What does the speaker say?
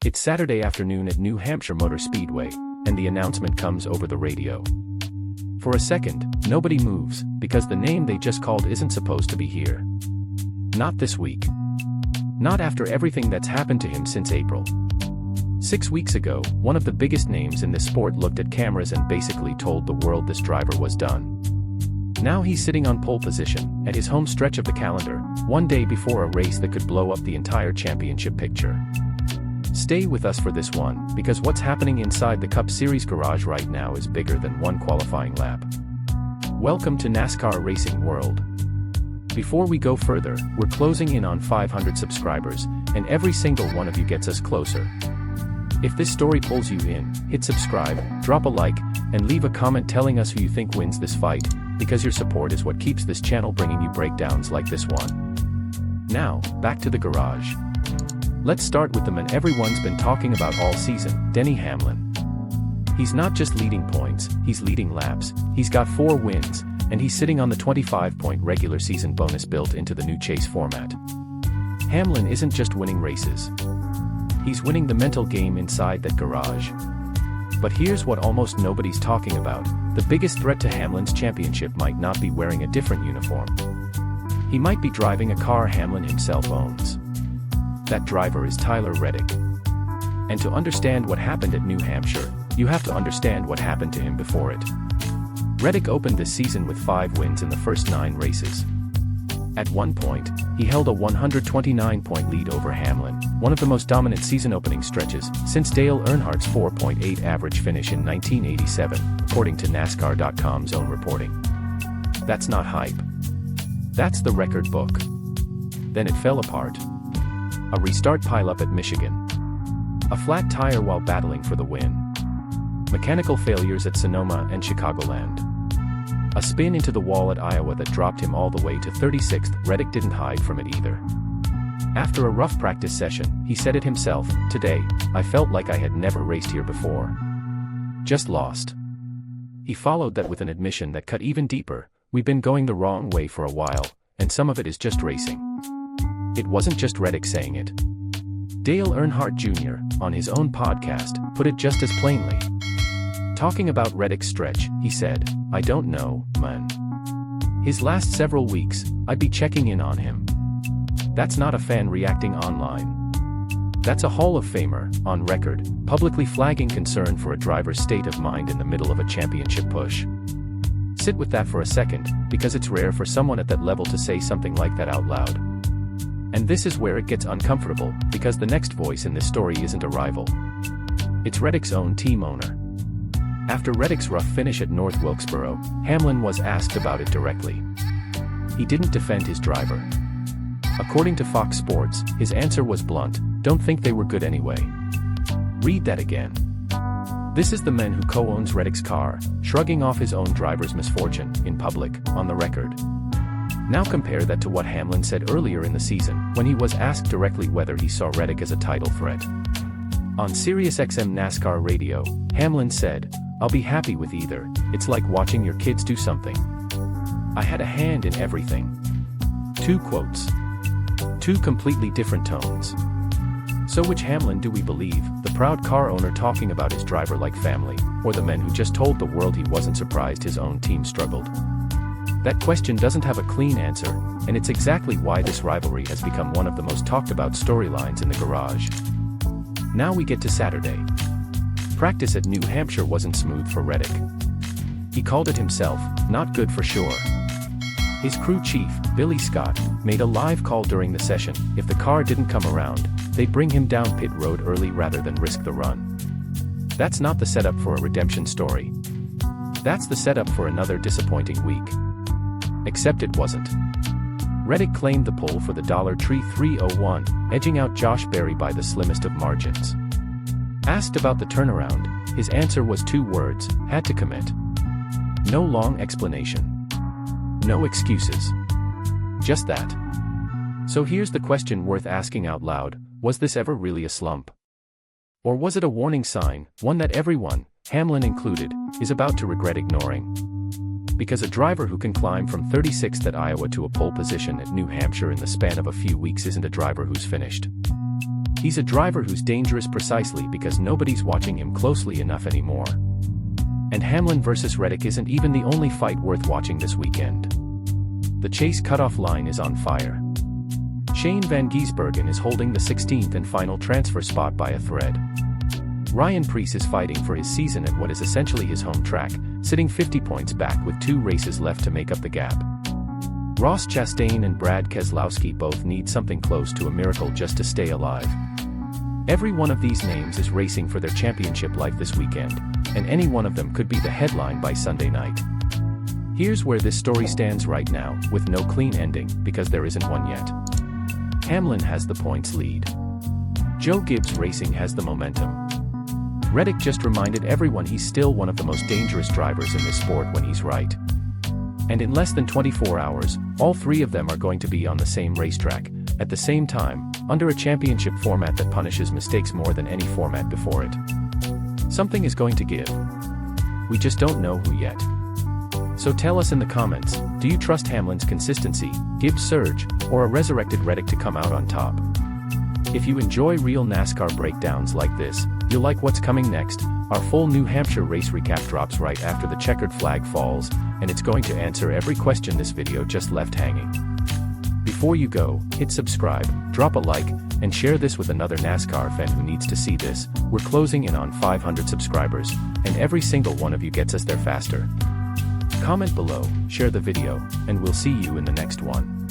It's Saturday afternoon at New Hampshire Motor Speedway, and the announcement comes over the radio. For a second, nobody moves, because the name they just called isn't supposed to be here. Not this week. Not after everything that's happened to him since April. 6 weeks ago, one of the biggest names in this sport looked at cameras and basically told the world this driver was done. Now he's sitting on pole position, at his home stretch of the calendar, one day before a race that could blow up the entire championship picture. Stay with us for this one, because what's happening inside the Cup Series garage right now is bigger than one qualifying lap. Welcome to NASCAR Racing World. Before we go further, we're closing in on 500 subscribers, and every single one of you gets us closer. If this story pulls you in, hit subscribe, drop a like, and leave a comment telling us who you think wins this fight, because your support is what keeps this channel bringing you breakdowns like this one. Now, back to the garage. Let's start with the man everyone's been talking about all season, Denny Hamlin. He's not just leading points, he's leading laps, he's got 4 wins, and he's sitting on the 25-point regular season bonus built into the new chase format. Hamlin isn't just winning races. He's winning the mental game inside that garage. But here's what almost nobody's talking about: the biggest threat to Hamlin's championship might not be wearing a different uniform. He might be driving a car Hamlin himself owns. That driver is Tyler Reddick. And to understand what happened at New Hampshire, you have to understand what happened to him before it. Reddick opened this season with 5 wins in the first 9 races. At one point, he held a 129-point lead over Hamlin, one of the most dominant season-opening stretches since Dale Earnhardt's 4.8 average finish in 1987, according to NASCAR.com's own reporting. That's not hype. That's the record book. Then it fell apart. A restart pileup at Michigan. A flat tire while battling for the win. Mechanical failures at Sonoma and Chicagoland. A spin into the wall at Iowa that dropped him all the way to 36th. Reddick didn't hide from it either. After a rough practice session, he said it himself, "Today, I felt like I had never raced here before. Just lost." He followed that with an admission that cut even deeper: "We've been going the wrong way for a while, and some of it is just racing." It wasn't just Reddick saying it. Dale Earnhardt Jr., on his own podcast, put it just as plainly. Talking about Reddick's stretch, he said, "I don't know, man. His last several weeks, I'd be checking in on him." That's not a fan reacting online. That's a Hall of Famer, on record, publicly flagging concern for a driver's state of mind in the middle of a championship push. Sit with that for a second, because it's rare for someone at that level to say something like that out loud. And this is where it gets uncomfortable, because the next voice in this story isn't a rival. It's Reddick's own team owner. After Reddick's rough finish at North Wilkesboro, Hamlin was asked about it directly. He didn't defend his driver. According to Fox Sports, his answer was blunt: "Don't think they were good anyway." Read that again. This is the man who co-owns Reddick's car, shrugging off his own driver's misfortune, in public, on the record. Now compare that to what Hamlin said earlier in the season, when he was asked directly whether he saw Reddick as a title threat. On SiriusXM NASCAR Radio, Hamlin said, "I'll be happy with either. It's like watching your kids do something. I had a hand in everything." 2 quotes. 2 completely different tones. So which Hamlin do we believe, the proud car owner talking about his driver like family, or the man who just told the world he wasn't surprised his own team struggled? That question doesn't have a clean answer, and it's exactly why this rivalry has become one of the most talked about storylines in the garage. Now we get to Saturday. Practice at New Hampshire wasn't smooth for Reddick. He called it himself, "not good for sure." His crew chief, Billy Scott, made a live call during the session: if the car didn't come around, they'd bring him down pit road early rather than risk the run. That's not the setup for a redemption story. That's the setup for another disappointing week. Except it wasn't. Reddick claimed the pole for the Tree 301, edging out Josh Berry by the slimmest of margins. Asked about the turnaround, his answer was 2 words: "had to commit." No long explanation. No excuses. Just that. So here's the question worth asking out loud: was this ever really a slump? Or was it a warning sign, one that everyone, Hamlin included, is about to regret ignoring? Because a driver who can climb from 36th at Iowa to a pole position at New Hampshire in the span of a few weeks isn't a driver who's finished. He's a driver who's dangerous precisely because nobody's watching him closely enough anymore. And Hamlin versus Reddick isn't even the only fight worth watching this weekend. The chase cutoff line is on fire. Shane Van Gisbergen is holding the 16th and final transfer spot by a thread. Ryan Preece is fighting for his season at what is essentially his home track, sitting 50 points back with 2 races left to make up the gap. Ross Chastain and Brad Keselowski both need something close to a miracle just to stay alive. Every one of these names is racing for their championship life this weekend, and any one of them could be the headline by Sunday night. Here's where this story stands right now, with no clean ending, because there isn't one yet. Hamlin has the points lead. Joe Gibbs Racing has the momentum. Reddick just reminded everyone he's still one of the most dangerous drivers in this sport when he's right. And in less than 24 hours, all 3 of them are going to be on the same racetrack, at the same time, under a championship format that punishes mistakes more than any format before it. Something is going to give. We just don't know who yet. So tell us in the comments, do you trust Hamlin's consistency, Gibbs' surge, or a resurrected Reddick to come out on top? If you enjoy real NASCAR breakdowns like this, you'll like what's coming next. Our full New Hampshire race recap drops right after the checkered flag falls, and it's going to answer every question this video just left hanging. Before you go, hit subscribe, drop a like, and share this with another NASCAR fan who needs to see this. We're closing in on 500 subscribers, and every single one of you gets us there faster. Comment below, share the video, and we'll see you in the next one.